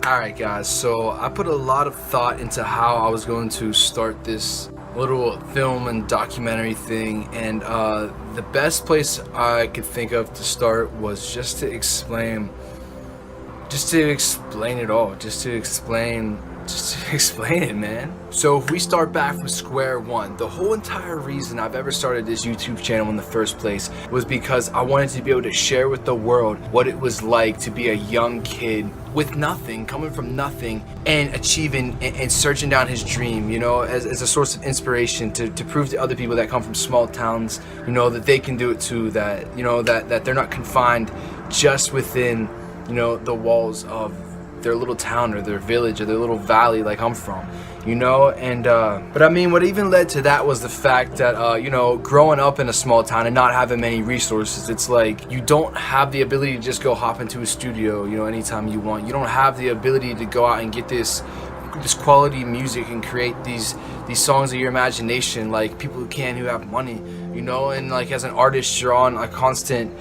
Alright guys, so I put a lot of thought into how I was going to start this little film and documentary thing, and the best place I could think of to start was just to explain it all, just to explain it, man. So if we start back from square one, the whole entire reason I've ever started this YouTube channel in the first place was because I wanted to be able to share with the world what it was like to be a young kid with nothing, coming from nothing, and achieving and searching down his dream, you know, as a source of inspiration to prove to other people that come from small towns, you know, that they can do it too, that, you know, that they're not confined just within, you know, the walls of their little town or their village or their little valley like I'm from, you know. And but I mean, what even led to that was the fact that you know, growing up in a small town and not having many resources, it's like you don't have the ability to just go hop into a studio, you know, anytime you want. You don't have the ability to go out and get this quality music and create these songs of your imagination like people who have money, you know. And like as an artist, you're on a constant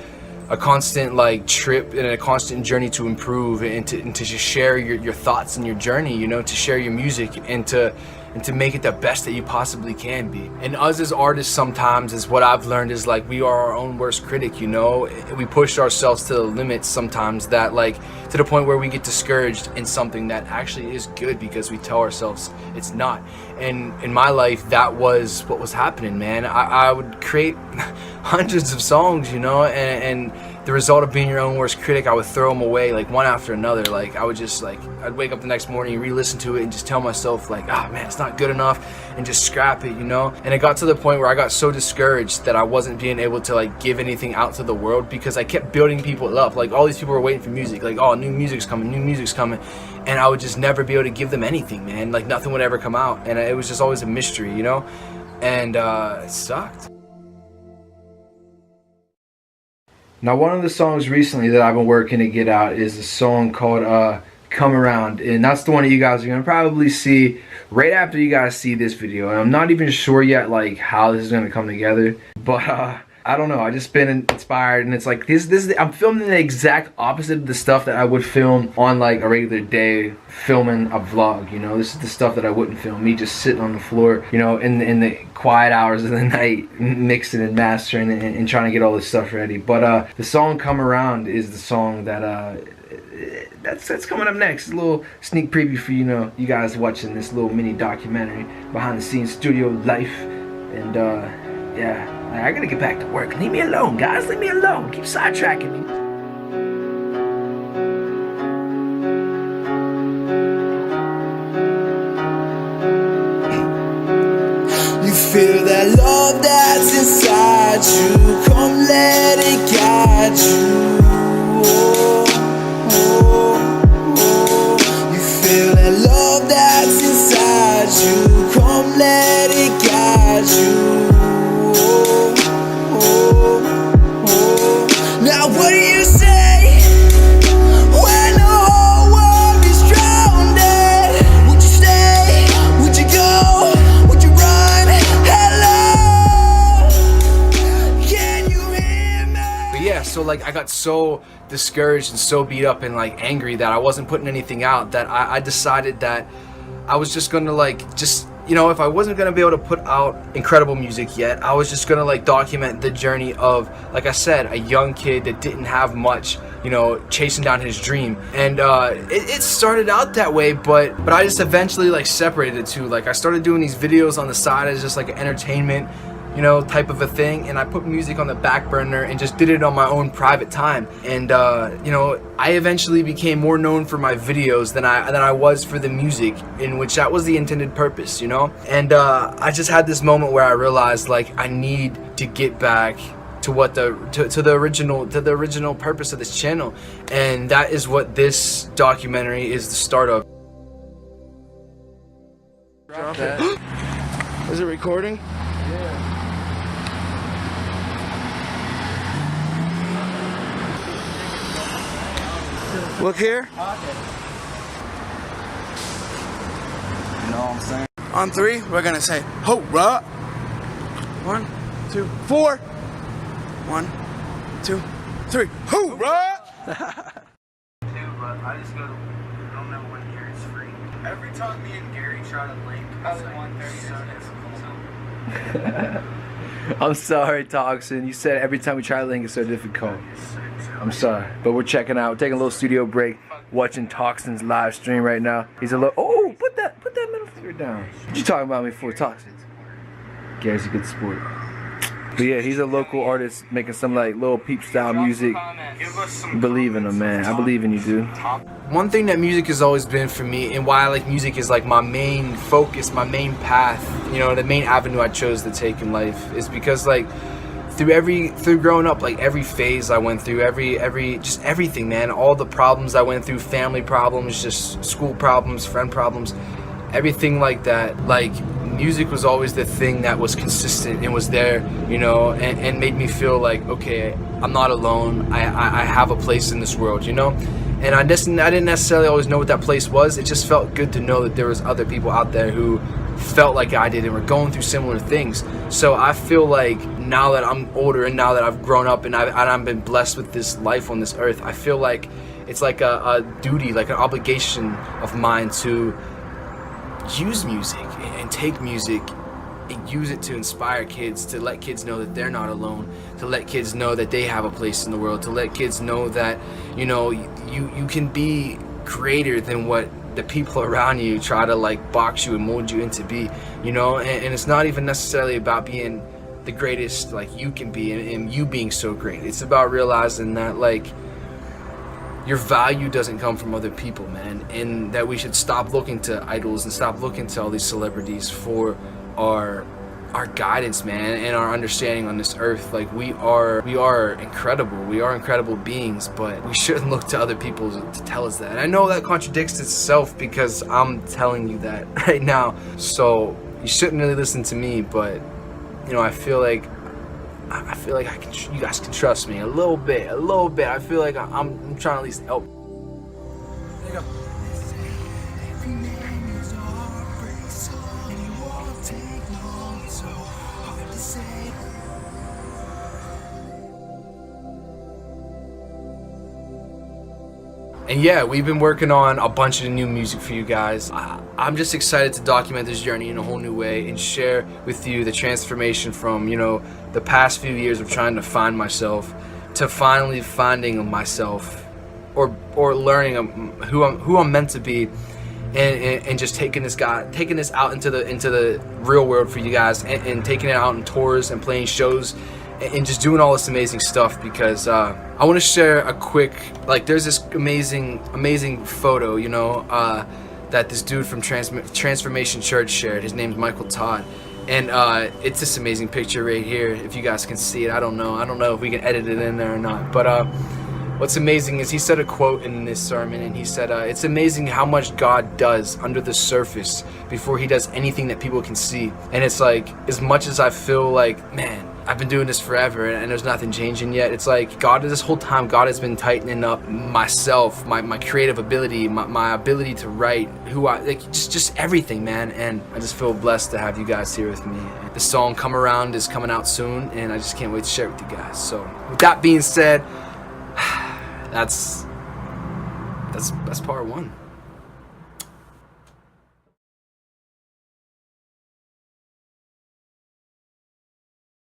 like trip and a constant journey to improve and to just share your thoughts and your journey, you know, to share your music and to make it the best that you possibly can be. And us as artists sometimes, is what I've learned, is like we are our own worst critic, you know. We push ourselves to the limits sometimes, that like to the point where we get discouraged in something that actually is good because we tell ourselves it's not. And in my life, that was what was happening, man. I would create hundreds of songs, you know, and the result of being your own worst critic, I would throw them away like one after another. Like I would just like, I'd wake up the next morning and re-listen to it and just tell myself like, ah man, it's not good enough, and just scrap it, you know. And it got to the point where I got so discouraged that I wasn't being able to like give anything out to the world because I kept building people up. Like all these people were waiting for music, like, oh, new music's coming, and I would just never be able to give them anything, man. Like nothing would ever come out, and it was just always a mystery, you know. And it sucked. Now, one of the songs recently that I've been working to get out is a song called Come Around, and that's the one that you guys are going to probably see right after you guys see this video. And I'm not even sure yet like how this is going to come together, but I don't know, I just been inspired, and it's like I'm filming the exact opposite of the stuff that I would film on like a regular day filming a vlog, you know. This is the stuff that I wouldn't film, me just sitting on the floor, you know, in the quiet hours of the night, mixing and mastering and trying to get all this stuff ready. But the song Come Around is the song that that's coming up next. A little sneak preview for, you know, you guys watching this little mini documentary behind the scenes studio life. And yeah, I gotta get back to work. Leave me alone, guys, leave me alone. Keep sidetracking me. You feel that love that's inside you, come let it guide you. You feel that love that's inside you, come let it guide you. Now what do you say when the whole world is drowning? Would you stay? Would you go? Would you run? Hello? Can you hear me? But yeah, so like I got so discouraged and so beat up and like angry that I wasn't putting anything out, that I decided that I was just gonna like you know, if I wasn't gonna be able to put out incredible music yet, I was just gonna like document the journey of, like I said, a young kid that didn't have much, you know, chasing down his dream. And it started out that way, but I just eventually like separated the two. Like I started doing these videos on the side as just like an entertainment, you know, type of a thing, and I put music on the back burner and just did it on my own private time. And you know, I eventually became more known for my videos than I was for the music, in which that was the intended purpose, you know. And I just had this moment where I realized like I need to get back to what the original purpose of this channel, and that is what this documentary is the start of. Drop that. Is it recording? Yeah. Look here. You know what I'm saying? On three, we're gonna say, "Ho-rah!" 1, 2, 4. 1, 2, 3. Ho-rah! But I just go don't know when Gary's free. Every time me and Gary try to link, it's like 1:30 so difficult. I'm sorry, Toxin. You said every time we try to link it's so difficult. I'm sorry, but we're checking out. We're taking a little studio break, watching Toxin's live stream right now. He's a little. Oh, put that middle finger down. What you talking about me for, Toxin? Gary's a good sport. But yeah, he's a local artist making some like little peep style music. Believe in him, man. I believe in you, dude. One thing that music has always been for me, and why I like music, is like my main focus, my main path. You know, the main avenue I chose to take in life is because like through growing up, like every phase I went through, just everything, man. All the problems I went through, family problems, just school problems, friend problems, everything like that. Like music was always the thing that was consistent and was there, you know, and made me feel like, okay, I'm not alone. I have a place in this world, you know. And I didn't necessarily always know what that place was. It just felt good to know that there was other people out there who felt like I did and were going through similar things. So I feel like now that I'm older and now that I've grown up and I've been blessed with this life on this earth, I feel like it's like a duty, like an obligation of mine to use music and take music and use it to inspire kids, to let kids know that they're not alone, to let kids know that they have a place in the world, to let kids know that, you know, you can be greater than what the people around you try to like box you and mold you into be, you know. And it's not even necessarily about being the greatest like you can be and you being so great. It's about realizing that like your value doesn't come from other people, man, and that we should stop looking to idols and stop looking to all these celebrities for our guidance, man, and our understanding on this earth. Like we are incredible. We are incredible beings, but we shouldn't look to other people to tell us that. And I know that contradicts itself because I'm telling you that right now. So you shouldn't really listen to me, but you know, I feel like you guys can trust me a little bit. I feel like I'm trying to at least help. There you go. And yeah, we've been working on a bunch of new music for you guys. I'm just excited to document this journey in a whole new way and share with you the transformation from, you know, the past few years of trying to find myself to finally finding myself, or learning who I'm meant to be, and just taking this out into the real world for you guys, and taking it out on tours and playing shows and just doing all this amazing stuff, because I want to share a quick, like, there's this amazing photo, you know, that this dude from Transformation Church shared. His name's Michael Todd, and it's this amazing picture right here. If you guys can see it, I don't know if we can edit it in there or not, but what's amazing is he said a quote in this sermon, and he said, it's amazing how much God does under the surface before he does anything that people can see. And it's like, as much as I feel like, man, I've been doing this forever and there's nothing changing yet, it's like this whole time God has been tightening up myself, my creative ability, my ability to write, just everything, man. And I just feel blessed to have you guys here with me. The song Come Around is coming out soon, and I just can't wait to share it with you guys. So with that being said, that's part one.